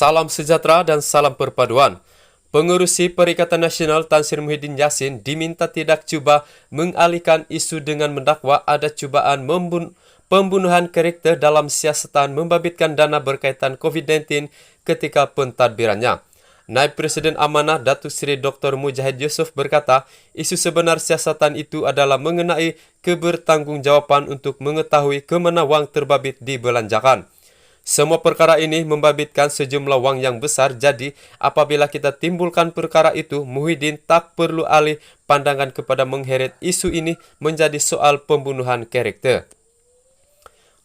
Salam sejahtera dan salam perpaduan. Pengurusi Perikatan Nasional Tan Sri Muhyiddin Yassin diminta tidak cuba mengalihkan isu dengan mendakwa ada cubaan pembunuhan karakter dalam siasatan membabitkan dana berkaitan COVID-19 ketika pentadbirannya. Naib Presiden Amanah Datuk Seri Dr. Mujahid Yusof berkata, isu sebenar siasatan itu adalah mengenai kebertanggungjawaban untuk mengetahui kemana wang terbabit dibelanjakan. Semua perkara ini membabitkan sejumlah wang yang besar, jadi apabila kita timbulkan perkara itu, Muhyiddin tak perlu alih pandangan kepada mengheret isu ini menjadi soal pembunuhan karakter.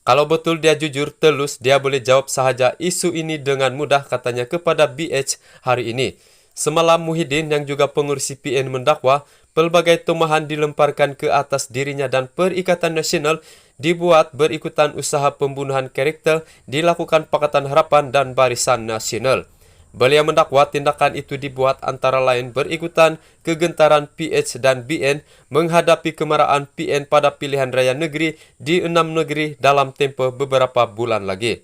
Kalau betul dia jujur, telus, dia boleh jawab sahaja isu ini dengan mudah, katanya kepada BH hari ini. Semalam Muhyiddin yang juga pengurus PN mendakwa, pelbagai tumahan dilemparkan ke atas dirinya dan Perikatan Nasional dibuat berikutan usaha pembunuhan karakter dilakukan Pakatan Harapan dan Barisan Nasional. Beliau mendakwa tindakan itu dibuat antara lain berikutan kegentaran PH dan BN menghadapi kemarahan PN pada pilihan raya negeri di 6 negeri dalam tempoh beberapa bulan lagi.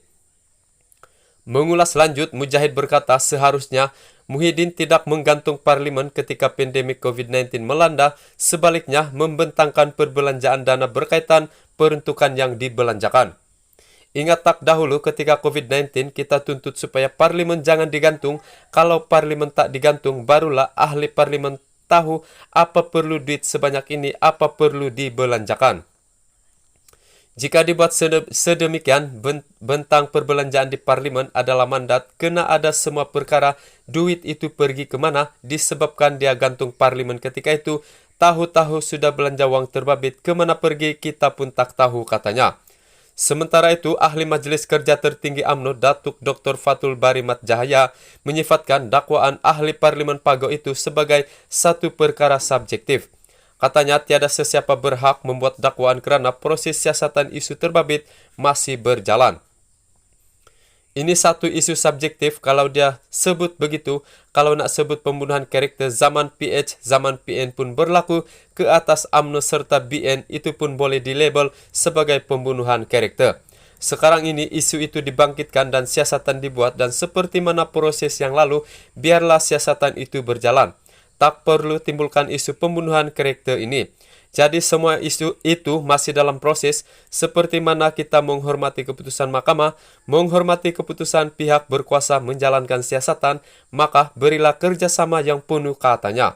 Mengulas lanjut, Mujahid berkata seharusnya Muhyiddin tidak menggantung parlimen ketika pandemik COVID-19 melanda, sebaliknya membentangkan perbelanjaan dana berkaitan peruntukan yang dibelanjakan. Ingat tak dahulu ketika COVID-19 kita tuntut supaya parlimen jangan digantung, kalau parlimen tak digantung barulah ahli parlimen tahu apa perlu duit sebanyak ini, apa perlu dibelanjakan. Jika dibuat sedemikian, bentang perbelanjaan di parlimen adalah mandat, kena ada semua perkara, duit itu pergi kemana, disebabkan dia gantung parlimen ketika itu, tahu-tahu sudah belanja wang terbabit, kemana pergi kita pun tak tahu, katanya. Sementara itu, Ahli Majelis Kerja Tertinggi UMNO Datuk Dr. Fathul Bari Mat Jahaya menyifatkan dakwaan ahli parlimen Pago itu sebagai satu perkara subjektif. Katanya tiada sesiapa berhak membuat dakwaan kerana proses siasatan isu terbabit masih berjalan. Ini satu isu subjektif kalau dia sebut begitu, kalau nak sebut pembunuhan karakter zaman PH, zaman PN pun berlaku ke atas UMNO serta BN, itu pun boleh dilabel sebagai pembunuhan karakter. Sekarang ini isu itu dibangkitkan dan siasatan dibuat dan seperti mana proses yang lalu, biarlah siasatan itu berjalan. Tak perlu timbulkan isu pembunuhan karakter ini. Jadi semua isu itu masih dalam proses, seperti mana kita menghormati keputusan mahkamah, menghormati keputusan pihak berkuasa menjalankan siasatan, maka berilah kerjasama yang penuh, katanya.